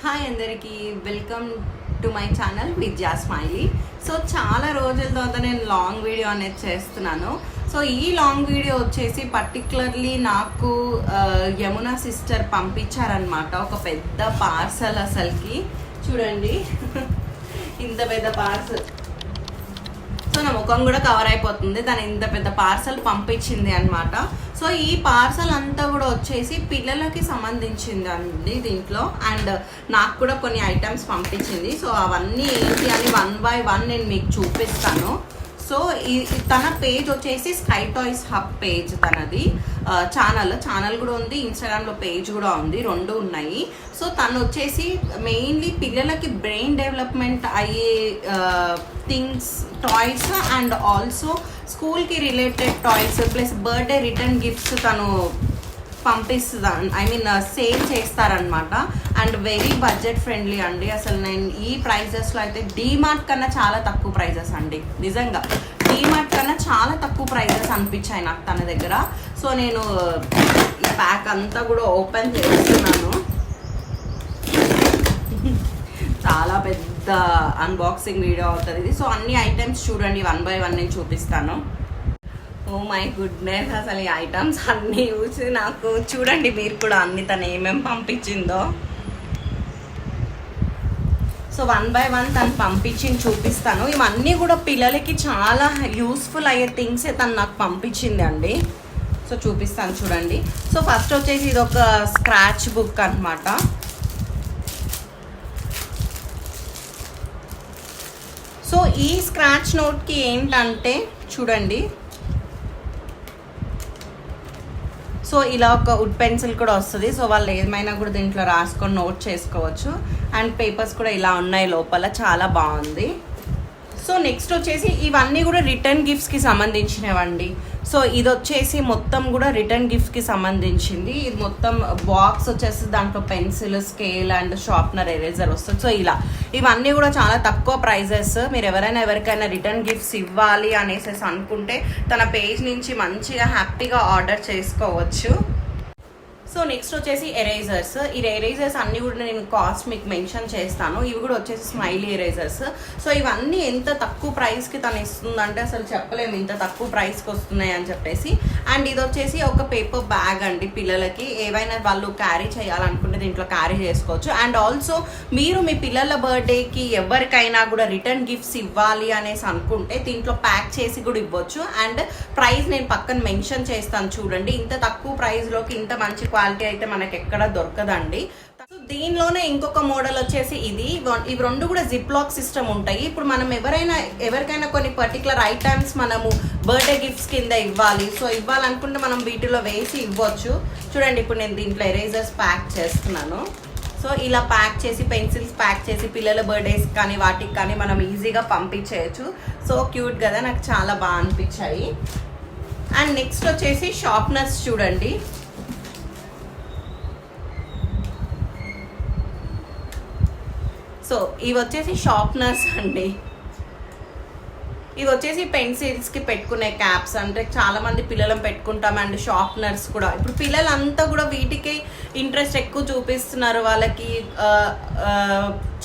Hi అందరికీ welcome to my channel విద్యా smiley. So చాలా రోజుల తర్వాత నేను లాంగ్ వీడియో అనేది చేస్తున్నాను. సో ఈ లాంగ్ వీడియో వచ్చేసి పర్టికులర్లీ నాకు యమునా సిస్టర్ పంపించారనమాట. ఒక పెద్ద పార్సల్, అసలుకి చూడండి ఇంత పెద్ద పార్సల్. సో నా ముఖం కూడా కవర్ అయిపోతుంది. తను ఇంత పెద్ద పార్సల్ పంపించింది అనమాట. సో ఈ పార్సల్ అంతా కూడా వచ్చేసి పిల్లలకి సంబంధించింది అండి దీంట్లో. అండ్ నాకు కూడా కొన్ని ఐటమ్స్ పంపించింది. సో అవన్నీ ఏంటి అని 1 by 1 నేను మీకు చూపిస్తాను. సో తన పేజ్ వచ్చేసి స్కై టాయ్స్ హబ్ పేజ్ తనది. ఛానల్ కూడా ఉంది, ఇన్స్టాగ్రామ్లో పేజ్ కూడా ఉంది, 2 ఉన్నాయి. సో తను వచ్చేసి మెయిన్లీ పిల్లలకి బ్రెయిన్ డెవలప్మెంట్ అయ్యే థింగ్స్, టాయ్స్ అండ్ ఆల్సో స్కూల్కి related toys plus birthday return gifts తను పంపిస్తుంది. సేల్ చేస్తారనమాట. అండ్ వెరీ బడ్జెట్ ఫ్రెండ్లీ అండి. అసలు నేను ఈ ప్రైజెస్లో అయితే డీమార్ట్ కన్నా చాలా తక్కువ ప్రైజెస్ అండి. నిజంగా డీమార్ట్ కన్నా చాలా తక్కువ ప్రైజెస్ అనిపించాయి నాకు తన దగ్గర. సో నేను ఈ ప్యాక్ అంతా కూడా ఓపెన్ చేస్తున్నాను. చాలా పెద్ద అన్బాక్సింగ్ వీడియో అవుతుంది ఇది. సో అన్ని ఐటమ్స్ చూడండి, 1 by 1 నేను చూపిస్తాను. ఓ మై గుడ్నెస్, అసలు ఈ ఐటమ్స్ అన్నీ చూసి నాకు చూడండి మీరు కూడా అన్ని తను ఏమేమి పంపించిందో. సో 1 by 1 తను పంపించింది చూపిస్తాను. ఇవన్నీ కూడా పిల్లలకి చాలా యూస్ఫుల్ అయ్యే థింగ్సే తను నాకు పంపించింది అండి. సో చూపిస్తాను చూడండి. సో ఫస్ట్ వచ్చేసి ఇది ఒక స్క్రాచ్ బుక్ అనమాట. సో ఈ స్క్రాచ్ నోట్కి ఏంటంటే చూడండి, సో ఇలా ఒక వుడ్ పెన్సిల్ కూడా వస్తుంది. సో వాళ్ళు ఏమైనా కూడా దీంట్లో రాసుకొని నోట్ చేసుకోవచ్చు. అండ్ పేపర్స్ కూడా ఇలా ఉన్నాయి లోపల, చాలా బాగుంది. సో నెక్స్ట్ వచ్చేసి ఇవన్నీ కూడా రిటర్న్ గిఫ్ట్స్కి సంబంధించినవండి. సో ఇది వచ్చేసి మొత్తం కూడా రిటర్న్ గిఫ్ట్కి సంబంధించింది. ఇది మొత్తం బాక్స్ వచ్చేసి దాంట్లో pencil, scale and sharpener, eraser వస్తుంది. సో ఇలా ఇవన్నీ కూడా చాలా తక్కువ ప్రైజెస్. మీరు ఎవరికైనా రిటర్న్ గిఫ్ట్స్ ఇవ్వాలి అనేసి అనుకుంటే తన పేజ్ నుంచి మంచిగా హ్యాపీగా ఆర్డర్ చేసుకోవచ్చు. సో నెక్స్ట్ వచ్చేసి ఎరేజర్స్. ఈ ఎరేజర్స్ అన్నీ కూడా నేను కాస్ట్ మీకు మెన్షన్ చేస్తాను. ఇవి కూడా వచ్చేసి స్మైలీ ఎరేజర్స్. సో ఇవన్నీ ఎంత తక్కువ ప్రైస్కి తను ఇస్తుందంటే అసలు చెప్పలేము ఇంత తక్కువ ప్రైస్కి వస్తున్నాయి అని చెప్పేసి. అండ్ ఇది వచ్చేసి ఒక పేపర్ బ్యాగ్ అండి. పిల్లలకి ఏవైనా వాళ్ళు క్యారీ చేయాలనుకుంటే దీంట్లో క్యారీ చేసుకోవచ్చు. అండ్ ఆల్సో మీరు మీ పిల్లల బర్త్డేకి ఎవరికైనా కూడా రిటర్న్ గిఫ్ట్స్ ఇవ్వాలి అనేసి అనుకుంటే దీంట్లో ప్యాక్ చేసి కూడా ఇవ్వచ్చు. అండ్ ప్రైస్ నేను పక్కన మెన్షన్ చేస్తాను చూడండి. ఇంత తక్కువ ప్రైస్లోకి ఇంత మంచి క్వాలిటీ అయితే మనకి ఎక్కడ దొరకదండి. సో దీనిలోనే ఇంకొక మోడల్ వచ్చేసి ఇవి 2 కూడా జిప్ లాక్ సిస్టమ్ ఉంటాయి. ఇప్పుడు మనం ఎవరికైనా కొన్ని పర్టికులర్ ఐటమ్స్ మనము బర్త్డే గిఫ్ట్స్ కింద ఇవ్వాలి. సో ఇవ్వాలనుకుంటే మనం వీటిలో వేసి ఇవ్వచ్చు. చూడండి ఇప్పుడు నేను దీంట్లో ఎరేజర్స్ ప్యాక్ చేస్తున్నాను. సో ఇలా ప్యాక్ చేసి పెన్సిల్స్ ప్యాక్ చేసి పిల్లల బర్త్డేస్ కానీ వాటికి కానీ మనం ఈజీగా పంపించేయచ్చు. సో క్యూట్ కదా, నాకు చాలా బాగా అనిపించాయి. అండ్ నెక్స్ట్ వచ్చేసి షార్ప్నర్స్ చూడండి. సో ఇవి వచ్చేసి షార్ప్నర్స్ అండి. ఇవి వచ్చేసి పెన్సిల్స్కి పెట్టుకునే క్యాప్స్. అంటే చాలామంది పిల్లలను పెట్టుకుంటాం. అండ్ షార్ప్నర్స్ కూడా ఇప్పుడు పిల్లలంతా కూడా వీటికి ఇంట్రెస్ట్ ఎక్కువ చూపిస్తున్నారు. వాళ్ళకి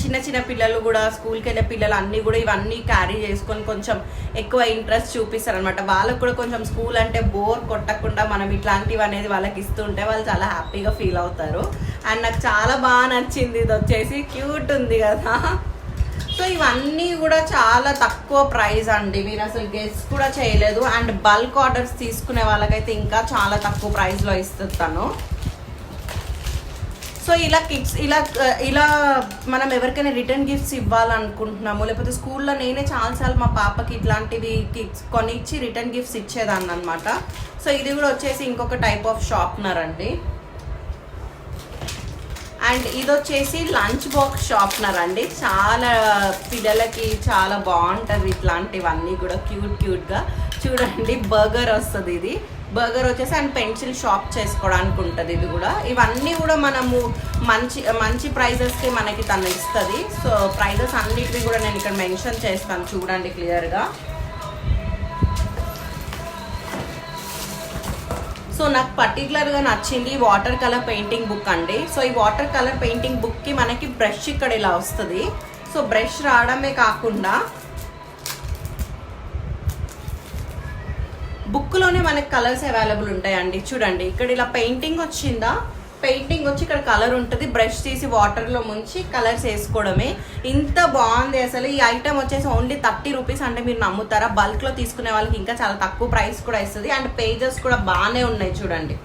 చిన్న పిల్లలు కూడా, స్కూల్కి వెళ్ళే పిల్లలు అన్నీ కూడా ఇవన్నీ క్యారీ చేసుకొని కొంచెం ఎక్కువ ఇంట్రెస్ట్ చూపిస్తారు అనమాట. వాళ్ళకు కూడా కొంచెం స్కూల్ అంటే బోర్ కొట్టకుండా మనం ఇట్లాంటివి అనేది వాళ్ళకి ఇస్తుంటే వాళ్ళు చాలా హ్యాపీగా ఫీల్ అవుతారు. అండ్ నాకు చాలా బాగా నచ్చింది. ఇది వచ్చేసి క్యూట్ ఉంది కదా. సో ఇవన్నీ కూడా చాలా తక్కువ ప్రైస్ అండి. మీరు అసలు గెస్ కూడా చేయలేదు. అండ్ బల్క్ ఆర్డర్స్ తీసుకునే వాళ్ళకైతే ఇంకా చాలా తక్కువ ప్రైస్లో ఇస్తున్నాను. సో ఇలా కిడ్స్ ఇలా మనం ఎవరికైనా రిటర్న్ గిఫ్ట్స్ ఇవ్వాలనుకుంటున్నాము, లేకపోతే స్కూల్లో నేనే చాలాసార్లు మా పాపకి ఇట్లాంటివి కిడ్స్ కొనిచ్చి రిటర్న్ గిఫ్ట్స్ ఇచ్చేదాన్ని అనమాట. సో ఇది కూడా వచ్చేసి ఇంకొక టైప్ ఆఫ్ షార్ప్నర్ అండి. అండ్ ఇది వచ్చేసి లంచ్ బాక్స్ షార్ప్నర్ అండి. చాలా పిల్లలకి చాలా బాగుంటుంది ఇట్లాంటివన్నీ కూడా క్యూట్గా. చూడండి బర్గర్ వస్తుంది. ఇది బర్గర్ వచ్చేసి అండ్ పెన్సిల్ షార్ప్ చేసుకోవడానికి ఉంటుంది ఇది కూడా. ఇవన్నీ కూడా మనము మంచి ప్రైజెస్కి మనకి తను ఇస్తుంది. సో ప్రైజెస్ అన్నిటివి కూడా నేను ఇక్కడ మెన్షన్ చేస్తాను చూడండి క్లియర్గా. సో నాకు పర్టికులర్గా నచ్చింది వాటర్ కలర్ పెయింటింగ్ బుక్ అండి. సో ఈ వాటర్ కలర్ పెయింటింగ్ బుక్కి మనకి బ్రష్ ఇక్కడ ఇలా వస్తుంది. సో బ్రష్ రావడమే కాకుండా బుక్లోనే మనకి కలర్స్ అవైలబుల్ ఉంటాయండి. చూడండి ఇక్కడ ఇలా పెయింటింగ్ వచ్చిందా, పెయింటింగ్ వచ్చి ఇక్కడ కలర్ ఉంటుంది. బ్రష్ తీసి వాటర్లో ముంచి కలర్స్ వేసుకోవడమే. ఇంత బాగుంది అసలు. ఈ ఐటమ్ వచ్చేసి ఓన్లీ 30 రూపీస్. అంటే మీరు నమ్ముతారా, బల్క్లో తీసుకునే వాళ్ళకి ఇంకా చాలా తక్కువ ప్రైస్ కూడా ఇస్తుంది. అండ్ పేజెస్ కూడా బాగానే ఉన్నాయి. చూడండి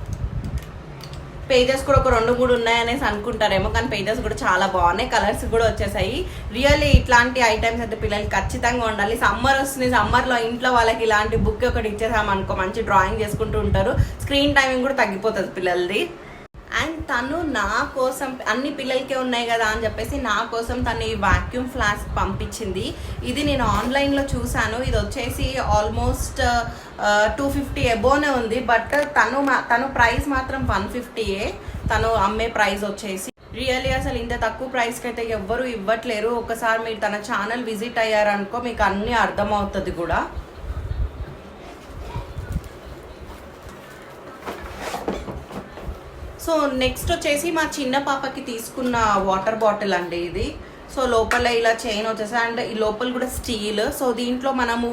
పేజెస్ కూడా ఒక 2-3 ఉన్నాయనేసి అనుకుంటారేమో, కానీ పేజెస్ కూడా చాలా బాగున్నాయి. కలర్స్ కూడా వచ్చేసాయి. రియల్లీ ఇట్లాంటి ఐటమ్స్ అయితే పిల్లలకి ఖచ్చితంగా ఉండాలి. సమ్మర్ వస్తుంది, సమ్మర్లో ఇంట్లో వాళ్ళకి ఇలాంటి బుక్ ఒకటి ఇచ్చేసామనుకో మంచి డ్రాయింగ్ చేసుకుంటూ ఉంటారు. స్క్రీన్ టైమింగ్ కూడా తగ్గిపోతుంది పిల్లలది. అండ్ తను నా కోసం, అన్ని పిల్లలకే ఉన్నాయి కదా అని చెప్పేసి నా కోసం తను ఈ వాక్యూమ్ ఫ్లాస్క్ పంపించింది. ఇది నేను ఆన్లైన్లో చూశాను. ఇది వచ్చేసి ఆల్మోస్ట్ 250 అబోనే ఉంది. బట్ తను ప్రైస్ మాత్రం 150. తను అమ్మే ప్రైస్ వచ్చేసి రియల్లీ అసలు ఇంత తక్కువ ప్రైస్కి అయితే ఎవ్వరూ ఇవ్వట్లేరు. ఒకసారి మీరు తన ఛానల్ విజిట్ అయ్యారనుకో మీకు అన్నీ అర్థమవుతుంది కూడా. సో నెక్స్ట్ వచ్చేసి మా చిన్న పాపకి తీసుకున్న వాటర్ బాటిల్ అండి ఇది. సో లోపల ఇలా చైన్ వచ్చేసి అండ్ ఈ లోపల కూడా స్టీల్. సో దీంట్లో మనము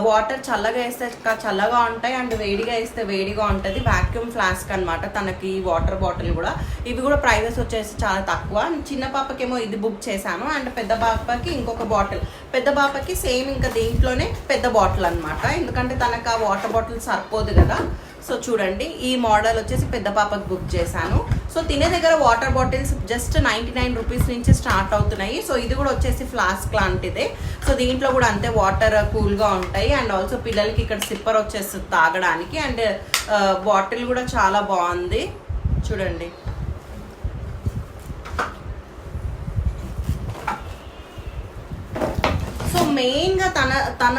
వాటర్ చల్లగా వేస్తే చల్లగా ఉంటాయి అండ్ వేడిగా వేస్తే వేడిగా ఉంటుంది. వాక్యూమ్ ఫ్లాస్క్ అనమాట తనకి వాటర్ బాటిల్ కూడా. ఇవి కూడా ప్రైజెస్ వచ్చేసి చాలా తక్కువ. చిన్న పాపకేమో ఇది బుక్ చేశాను అండ్ పెద్ద పాపకి ఇంకొక బాటిల్. పెద్ద పాపకి సేమ్ ఇంకా దీంట్లోనే పెద్ద బాటిల్ అనమాట, ఎందుకంటే తనకు ఆ వాటర్ బాటిల్ సరిపోదు కదా. సో చూడండి ఈ మోడల్ వచ్చేసి పెద్ద పాపకి బుక్ చేశాను. సో తినే దగ్గర వాటర్ బాటిల్స్ జస్ట్ 99 రూపీస్ నుంచి స్టార్ట్ అవుతున్నాయి. సో ఇది కూడా వచ్చేసి ఫ్లాస్క్ లాంటిదే. సో దీంట్లో కూడా అంతే వాటర్ కూల్గా ఉంటాయి. అండ్ ఆల్సో పిల్లలకి ఇక్కడ సిప్పర్ వచ్చేస్తుంది తాగడానికి. అండ్ బాటిల్ కూడా చాలా బాగుంది చూడండి. సో మెయిన్గా తన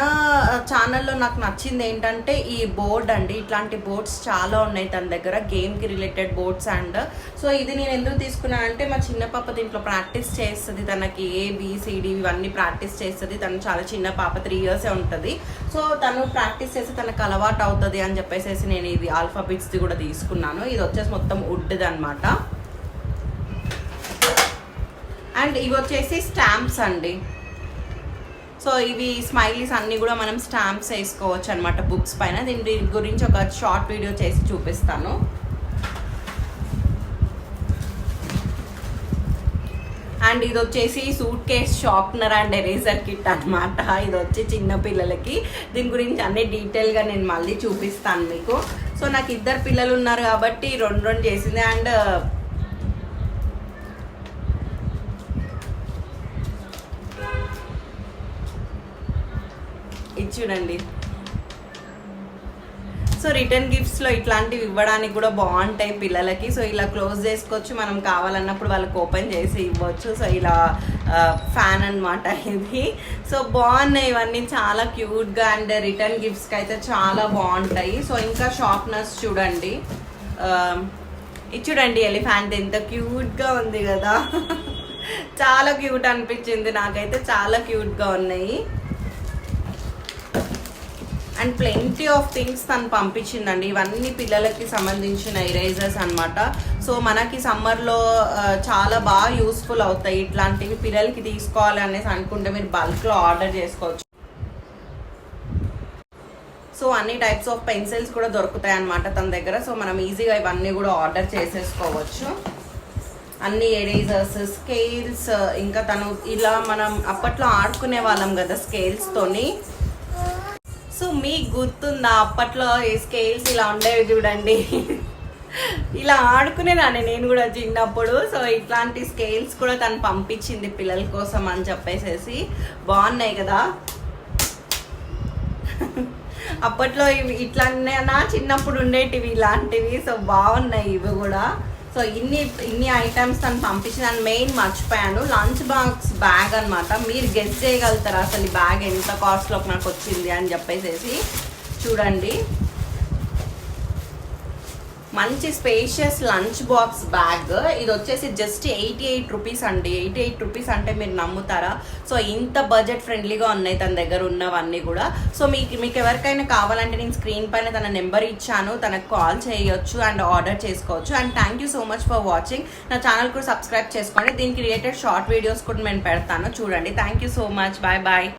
ఛానల్లో నాకు నచ్చింది ఏంటంటే ఈ బోర్డ్ అండి. ఇట్లాంటి బోర్డ్స్ చాలా ఉన్నాయి తన దగ్గర, గేమ్కి రిలేటెడ్ బోర్డ్స్. అండ్ సో ఇది నేను ఎందుకు తీసుకున్నానంటే మా చిన్న పాప దీంట్లో ప్రాక్టీస్ చేస్తుంది. తనకి ABCD ఇవన్నీ ప్రాక్టీస్ చేస్తుంది. తను చాలా చిన్న పాప, 3 years ఉంటుంది. సో తను ప్రాక్టీస్ చేస్తే తనకు అలవాటు అవుతుంది అని చెప్పేసి నేను ఇది ఆల్ఫాబెట్స్ది కూడా తీసుకున్నాను. ఇది వచ్చేసి మొత్తం వుడ్ది అనమాట. అండ్ ఇవి వచ్చేసి స్టాంప్స్ అండి. సో ఇవి స్మైలీస్ అన్నీ కూడా మనం స్టాంప్స్ వేసుకోవచ్చు అనమాట బుక్స్ పైన. దీని గురించి ఒక షార్ట్ వీడియో చేసి చూపిస్తాను. అండ్ ఇది వచ్చేసి suit case sharpener and eraser kit అనమాట. ఇది వచ్చి చిన్న పిల్లలకి. దీని గురించి అన్ని డీటెయిల్గా నేను మళ్ళీ చూపిస్తాను మీకు. సో నాకు 2 పిల్లలు ఉన్నారు కాబట్టి 2 చేసింది. అండ్ ఇది చూడండి. సో రిటర్న్ గిఫ్ట్స్లో ఇట్లాంటివి ఇవ్వడానికి కూడా బాగుంటాయి పిల్లలకి. సో ఇలా క్లోజ్ చేసుకోవచ్చు, మనం కావాలన్నప్పుడు వాళ్ళకి ఓపెన్ చేసి ఇవ్వచ్చు. సో ఇలా ఫ్యాన్ అనమాట ఇది. సో బాగున్నాయి ఇవన్నీ చాలా క్యూట్గా. అండ్ రిటర్న్ గిఫ్ట్స్కి అయితే చాలా బాగుంటాయి. సో ఇంకా షార్ప్నర్స్ చూడండి. ఇది చూడండి ఎలిఫెంట్ ఎంత క్యూట్గా ఉంది కదా. చాలా క్యూట్ అనిపించింది నాకైతే, చాలా క్యూట్గా ఉన్నాయి. అండ్ ప్లెంటీ ఆఫ్ థింగ్స్ తను పంపించిందండి. ఇవన్నీ పిల్లలకి సంబంధించిన ఇరేజర్స్ అనమాట. సో మనకి సమ్మర్లో చాలా బాగా యూస్ఫుల్ అవుతాయి ఇట్లాంటివి. పిల్లలకి తీసుకోవాలి అనేసి అనుకుంటే మీరు బల్క్లో ఆర్డర్ చేసుకోవచ్చు. సో అన్ని టైప్స్ ఆఫ్ పెన్సిల్స్ కూడా దొరుకుతాయి అనమాట తన దగ్గర. సో మనం ఈజీగా ఇవన్నీ కూడా ఆర్డర్ చేసేసుకోవచ్చు. అన్ని ఎరేజర్స్, స్కేల్స్, ఇంకా తను ఇలా మనం అప్పట్లో ఆడుకునే వాళ్ళం కదా స్కేల్స్తోని. సో మీకు గుర్తుందా అప్పట్లో ఈ స్కేల్స్ ఇలా ఉండేవి చూడండి. ఇలా ఆడుకునేదాన్ని నేను కూడా చిన్నప్పుడు. సో ఇట్లాంటి స్కేల్స్ కూడా తను పంపించింది పిల్లల కోసం అని చెప్పేసి. బాగున్నాయి కదా. అప్పట్లో ఇవి ఇట్లానే నా చిన్నప్పుడు ఉండేటివి ఇలాంటివి. సో బాగున్నాయి ఇవి కూడా. సో ఇన్ని ఐటమ్స్ తను పంపించిన. మెయిన్ మర్చిపోయాను, లంచ్ బాక్స్ బ్యాగ్ అనమాట. మీరు గెస్ చేయగలుగుతారా అసలు ఈ బ్యాగ్ ఎంత కాస్ట్లోకి నాకు వచ్చింది అని చెప్పేసి. చూడండి మంచి స్పేషియస్ లంచ్ బాక్స్ బ్యాగ్. ఇది వచ్చేసి జస్ట్ 88 రూపీస్ అండి. 88 రూపీస్ అంటే మీరు నమ్ముతారా? సో ఇంత బడ్జెట్ ఫ్రెండ్లీగా ఉన్నాయి తన దగ్గర ఉన్నవన్నీ కూడా. సో మీకు ఎవరికైనా కావాలంటే నేను స్క్రీన్ పైన తన నెంబర్ ఇచ్చాను, తనకు కాల్ చేయొచ్చు అండ్ ఆర్డర్ చేసుకోవచ్చు. And thank you so much for watching. నా ఛానల్ కూడా సబ్స్క్రైబ్ చేసుకోండి. దీనికి రిలేటెడ్ షార్ట్ వీడియోస్ కూడా నేను పెడతాను, చూడండి. Thank you so much. Bye bye.